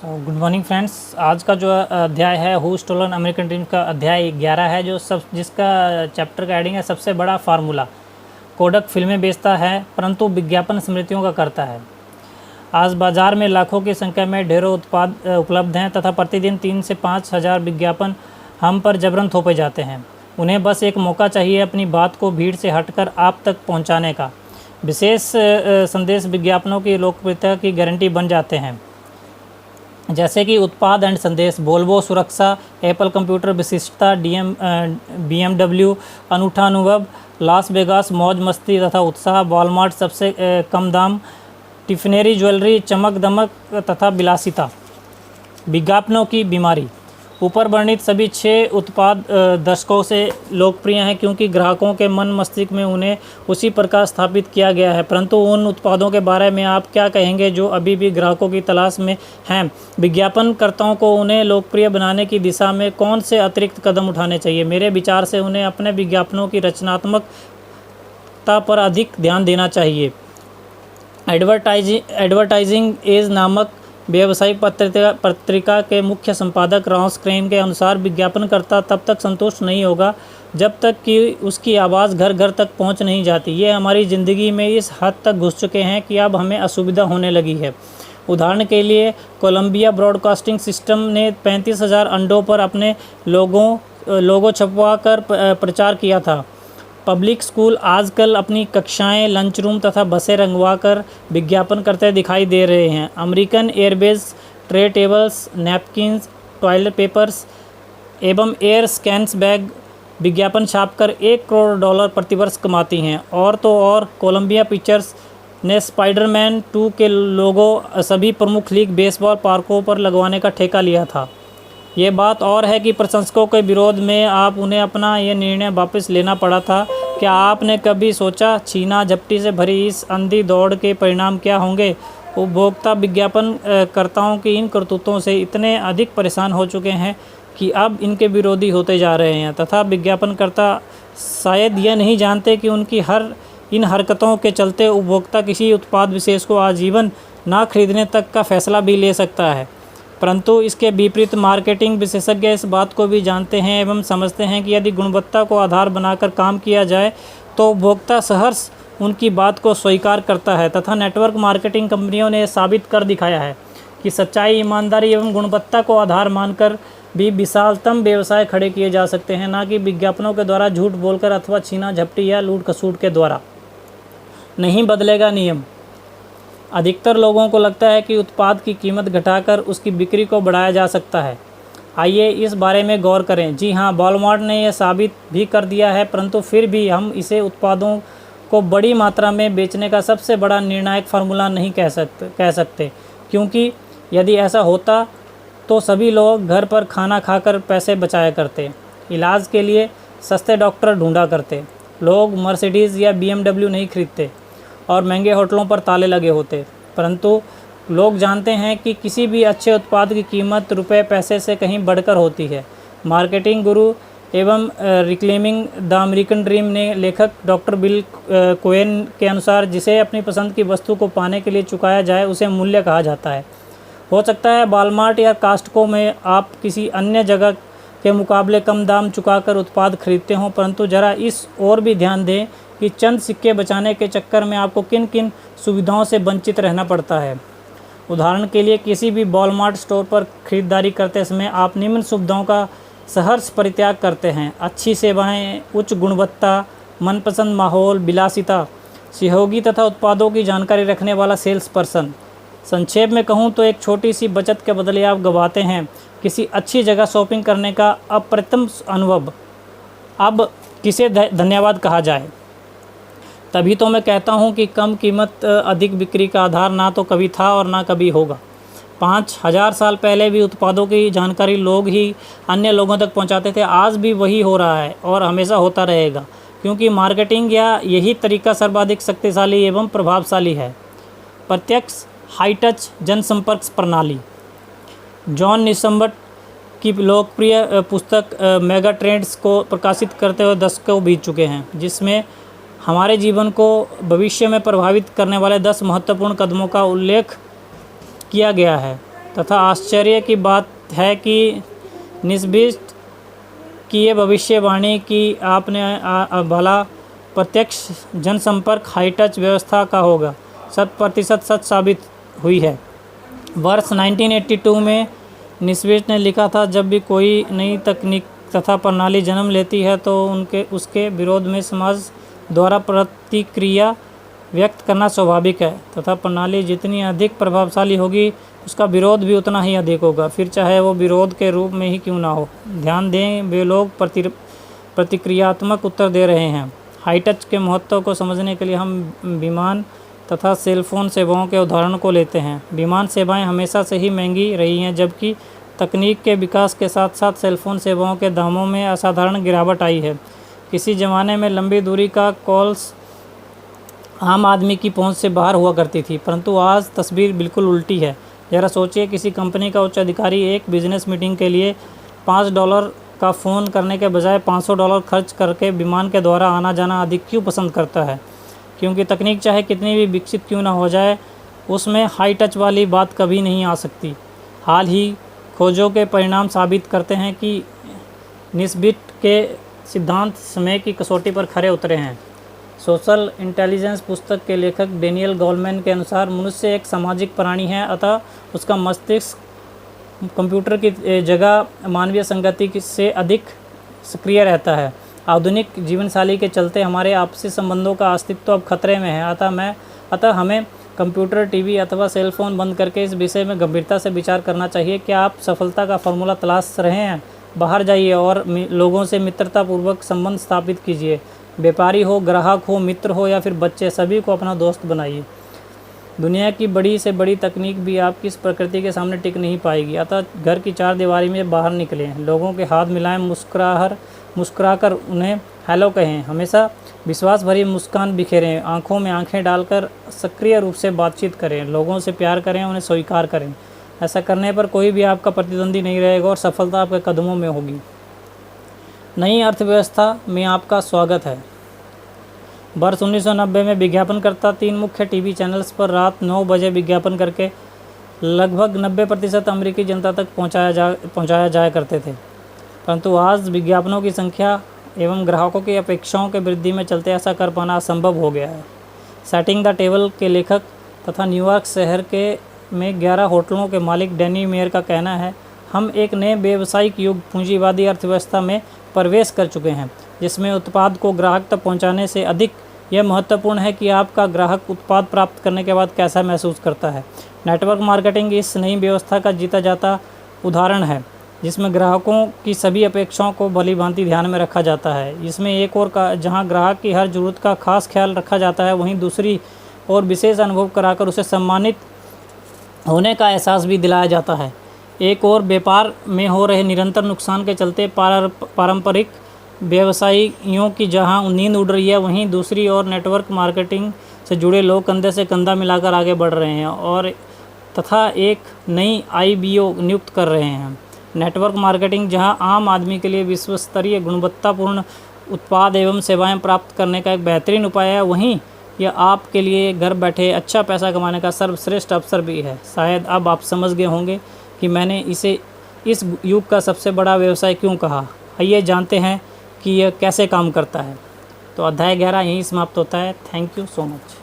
Good morning friends. आज का जो अध्याय है हु स्टोलन अमेरिकन ड्रीम का अध्याय 11 है, जो जिसका चैप्टर का हेडिंग है सबसे बड़ा फार्मूला। कोडक फिल्में बेचता है परंतु विज्ञापन स्मृतियों का करता है। आज बाजार में लाखों की संख्या में ढेरों उत्पाद उपलब्ध हैं तथा प्रतिदिन 3 से 5 हज़ार विज्ञापन हम पर जबरन थोपे जाते हैं। उन्हें बस एक मौका चाहिए अपनी बात को भीड़ से हटकर आप तक पहुंचाने का। विशेष संदेश विज्ञापनों की लोकप्रियता की गारंटी बन जाते हैं, जैसे कि उत्पाद एंड संदेश, वोल्वो सुरक्षा, एप्पल कंप्यूटर विशिष्टता, BMW अनूठा अनुभव, लास वेगास मौज मस्ती तथा उत्साह, वॉलमार्ट सबसे कम दाम, टिफनेरी ज्वेलरी चमक दमक तथा विलासिता। विज्ञापनों की बीमारी। ऊपर वर्णित सभी 6 उत्पाद दशकों से लोकप्रिय हैं क्योंकि ग्राहकों के मन मस्तिष्क में उन्हें उसी प्रकार स्थापित किया गया है। परंतु उन उत्पादों के बारे में आप क्या कहेंगे जो अभी भी ग्राहकों की तलाश में हैं? विज्ञापनकर्ताओं को उन्हें लोकप्रिय बनाने की दिशा में कौन से अतिरिक्त कदम उठाने चाहिए? मेरे विचार से उन्हें अपने विज्ञापनों की रचनात्मकता पर अधिक ध्यान देना चाहिए। एडवर्टाइजिंग एज नामक व्यावसायिक पत्रिका के मुख्य संपादक रॉस क्रेन के अनुसार विज्ञापनकर्ता तब तक संतुष्ट नहीं होगा जब तक कि उसकी आवाज़ घर घर तक पहुंच नहीं जाती। ये हमारी ज़िंदगी में इस हद तक घुस चुके हैं कि अब हमें असुविधा होने लगी है। उदाहरण के लिए कोलंबिया ब्रॉडकास्टिंग सिस्टम ने 35,000 अंडों पर अपने लोगो छपवा कर प्रचार किया था। पब्लिक स्कूल आजकल अपनी कक्षाएं, लंच रूम तथा बसें रंगवा कर विज्ञापन करते दिखाई दे रहे हैं। American Airways tray tables, napkins, toilet papers एवं एयर स्कैन्स बैग विज्ञापन छापकर $1 करोड़ प्रतिवर्ष कमाती हैं। और तो और कोलंबिया पिक्चर्स ने स्पाइडरमैन 2 के लोगो सभी प्रमुख लीग बेसबॉल पार्कों पर लगवाने का ठेका लिया था। ये बात और है कि प्रशंसकों के विरोध में आप उन्हें अपना ये निर्णय वापस लेना पड़ा था। क्या आपने कभी सोचा छीना झपटी से भरी इस अंधी दौड़ के परिणाम क्या होंगे? उपभोक्ता विज्ञापन कर्ताओं की इन करतूतों से इतने अधिक परेशान हो चुके हैं कि अब इनके विरोधी होते जा रहे हैं तथा विज्ञापनकर्ता शायद यह नहीं जानते कि उनकी इन हरकतों के चलते उपभोक्ता किसी उत्पाद विशेष को आजीवन ना खरीदने तक का फैसला भी ले सकता है। परंतु इसके विपरीत मार्केटिंग विशेषज्ञ इस बात को भी जानते हैं एवं समझते हैं कि यदि गुणवत्ता को आधार बनाकर काम किया जाए तो उपभोक्ता सहर्ष उनकी बात को स्वीकार करता है तथा नेटवर्क मार्केटिंग कंपनियों ने साबित कर दिखाया है कि सच्चाई, ईमानदारी एवं गुणवत्ता को आधार मानकर भी विशालतम व्यवसाय खड़े किए जा सकते हैं, ना कि विज्ञापनों के द्वारा झूठ बोलकर अथवा छीना झपटी या लूट खसूट के द्वारा। नहीं बदलेगा नियम। अधिकतर लोगों को लगता है कि उत्पाद की कीमत घटाकर उसकी बिक्री को बढ़ाया जा सकता है। आइए इस बारे में गौर करें। जी हाँ, वॉलमार्ट ने यह साबित भी कर दिया है, परंतु फिर भी हम इसे उत्पादों को बड़ी मात्रा में बेचने का सबसे बड़ा निर्णायक फार्मूला नहीं कह सकते, क्योंकि यदि ऐसा होता तो सभी लोग घर पर खाना खाकर पैसे बचाया करते, इलाज के लिए सस्ते डॉक्टर ढूंढा करते, लोग मर्सिडीज़ या BMW नहीं खरीदते और महंगे होटलों पर ताले लगे होते। परंतु लोग जानते हैं कि किसी भी अच्छे उत्पाद की कीमत रुपए पैसे से कहीं बढ़कर होती है। मार्केटिंग गुरु एवं रिक्लेमिंग द अमेरिकन ड्रीम ने लेखक डॉक्टर बिल कोएन के अनुसार जिसे अपनी पसंद की वस्तु को पाने के लिए चुकाया जाए उसे मूल्य कहा जाता है। हो सकता है वॉलमार्ट या कॉस्टको में आप किसी अन्य जगह के मुकाबले कम दाम चुकाकर उत्पाद खरीदते हों, परंतु ज़रा इस ओर भी ध्यान दें कि चंद सिक्के बचाने के चक्कर में आपको किन किन सुविधाओं से वंचित रहना पड़ता है। उदाहरण के लिए किसी भी वॉलमार्ट स्टोर पर खरीदारी करते समय आप निम्न सुविधाओं का सहर्ष परित्याग करते हैं: अच्छी सेवाएं, उच्च गुणवत्ता, मनपसंद माहौल, विलासिता, सहयोगी तथा उत्पादों की जानकारी रखने वाला सेल्स पर्सन। संक्षेप में कहूँ तो एक छोटी सी बचत के बदले आप गंवाते हैं किसी अच्छी जगह शॉपिंग करने का अप्रतिम अनुभव। अब किसे धन्यवाद कहा जाए? तभी तो मैं कहता हूँ कि कम कीमत अधिक बिक्री का आधार ना तो कभी था और ना कभी होगा। 5,000 साल पहले भी उत्पादों की जानकारी लोग ही अन्य लोगों तक पहुँचाते थे। आज भी वही हो रहा है और हमेशा होता रहेगा, क्योंकि मार्केटिंग या यही तरीका सर्वाधिक शक्तिशाली एवं प्रभावशाली है। प्रत्यक्ष हाई टच जनसंपर्क प्रणाली। जॉन निसम्बट की लोकप्रिय पुस्तक मेगा ट्रेंड्स को प्रकाशित करते हुए दशकों बीत चुके हैं, जिसमें हमारे जीवन को भविष्य में प्रभावित करने वाले 10 महत्वपूर्ण कदमों का उल्लेख किया गया है। तथा आश्चर्य की बात है कि निस्बित की ये भविष्यवाणी कि आपने भला प्रत्यक्ष जनसंपर्क हाई टच व्यवस्था का होगा 100% सच साबित हुई है। वर्ष 1982 में निस्बित ने लिखा था, जब भी कोई नई तकनीक तथा प्रणाली जन्म लेती है तो उसके विरोध में समाज द्वारा प्रतिक्रिया व्यक्त करना स्वाभाविक है तथा प्रणाली जितनी अधिक प्रभावशाली होगी उसका विरोध भी उतना ही अधिक होगा, फिर चाहे वो विरोध के रूप में ही क्यों ना हो। ध्यान दें, वे लोग प्रतिक्रियात्मक उत्तर दे रहे हैं। हाई टच के महत्व को समझने के लिए हम विमान तथा सेलफोन सेवाओं के उदाहरण को लेते हैं। विमान सेवाएं हमेशा से ही महंगी रही हैं, जबकि तकनीक के विकास के साथ साथ सेलफोन सेवाओं के दामों में असाधारण गिरावट आई है। किसी ज़माने में लंबी दूरी का कॉल्स आम आदमी की पहुंच से बाहर हुआ करती थी, परंतु आज तस्वीर बिल्कुल उल्टी है। ज़रा सोचिए, किसी कंपनी का उच्च अधिकारी एक बिजनेस मीटिंग के लिए $5 का फ़ोन करने के बजाय $500 खर्च करके विमान के द्वारा आना जाना अधिक क्यों पसंद करता है? क्योंकि तकनीक चाहे कितनी भी विकसित क्यों ना हो जाए, उसमें हाई टच वाली बात कभी नहीं आ सकती। हाल ही खोजों के परिणाम साबित करते हैं कि निस्बित के सिद्धांत समय की कसौटी पर खरे उतरे हैं। सोशल इंटेलिजेंस पुस्तक के लेखक डेनियल गोलमैन के अनुसार मनुष्य एक सामाजिक प्राणी है, अतः उसका मस्तिष्क कंप्यूटर की जगह मानवीय संगति से अधिक सक्रिय रहता है। आधुनिक जीवनशैली के चलते हमारे आपसी संबंधों का अस्तित्व अब खतरे में है, अतः हमें कंप्यूटर, टीवी अथवा सेल फोन बंद करके इस विषय में गंभीरता से विचार करना चाहिए। क्या आप सफलता का फॉर्मूला तलाश रहे हैं? बाहर जाइए और लोगों से मित्रतापूर्वक संबंध स्थापित कीजिए। व्यापारी हो, ग्राहक हो, मित्र हो या फिर बच्चे, सभी को अपना दोस्त बनाइए। दुनिया की बड़ी से बड़ी तकनीक भी आपकी इस प्रकृति के सामने टिक नहीं पाएगी, अतः घर की चार दीवारी में बाहर निकलें, लोगों के हाथ मिलाएं, मुस्कुराकर उन्हें हेलो कहें, हमेशा विश्वास भरी मुस्कान बिखेरें, आंखों में आंखें डालकर सक्रिय रूप से बातचीत करें, लोगों से प्यार करें, उन्हें स्वीकार करें। ऐसा करने पर कोई भी आपका प्रतिद्वंदी नहीं रहेगा और सफलता आपके कदमों में होगी। नई अर्थव्यवस्था में आपका स्वागत है। वर्ष 1990 में विज्ञापनकर्ता 3 मुख्य टीवी चैनल्स पर रात 9 बजे विज्ञापन करके लगभग 90% अमेरिकी जनता तक पहुंचाया जाया करते थे, परंतु आज विज्ञापनों की संख्या एवं ग्राहकों की अपेक्षाओं के वृद्धि में चलते ऐसा कर पाना असंभव हो गया है। सेटिंग द टेबल के लेखक तथा न्यूयॉर्क शहर में 11 होटलों के मालिक डैनी मेयर का कहना है, हम एक नए व्यावसायिक युग पूंजीवादी अर्थव्यवस्था में प्रवेश कर चुके हैं, जिसमें उत्पाद को ग्राहक तक पहुंचाने से अधिक यह महत्वपूर्ण है कि आपका ग्राहक उत्पाद प्राप्त करने के बाद कैसा महसूस करता है। नेटवर्क मार्केटिंग इस नई व्यवस्था का जीता जाता उदाहरण है, जिसमें ग्राहकों की सभी अपेक्षाओं को भली भांति ध्यान में रखा जाता है। इसमें एक और जहां ग्राहक की हर ज़रूरत का खास ख्याल रखा जाता है, वहीं दूसरी और विशेष अनुभव कराकर उसे सम्मानित होने का एहसास भी दिलाया जाता है। एक और व्यापार में हो रहे निरंतर नुकसान के चलते पारंपरिक व्यवसायियों की जहां नींद उड़ रही है, वहीं दूसरी ओर नेटवर्क मार्केटिंग से जुड़े लोग कंधे से कंधा मिलाकर आगे बढ़ रहे हैं और तथा एक नई IBO नियुक्त कर रहे हैं। नेटवर्क मार्केटिंग जहां आम आदमी के लिए विश्व स्तरीय गुणवत्तापूर्ण उत्पाद एवं सेवाएं प्राप्त करने का एक बेहतरीन उपाय है, वहीं यह आपके लिए घर बैठे अच्छा पैसा कमाने का सर्वश्रेष्ठ अवसर भी है। शायद अब आप समझ गए होंगे कि मैंने इसे इस युग का सबसे बड़ा व्यवसाय क्यों कहा। आइए जानते हैं कि यह कैसे काम करता है। तो अध्याय 11 यहीं समाप्त होता है। Thank you so much.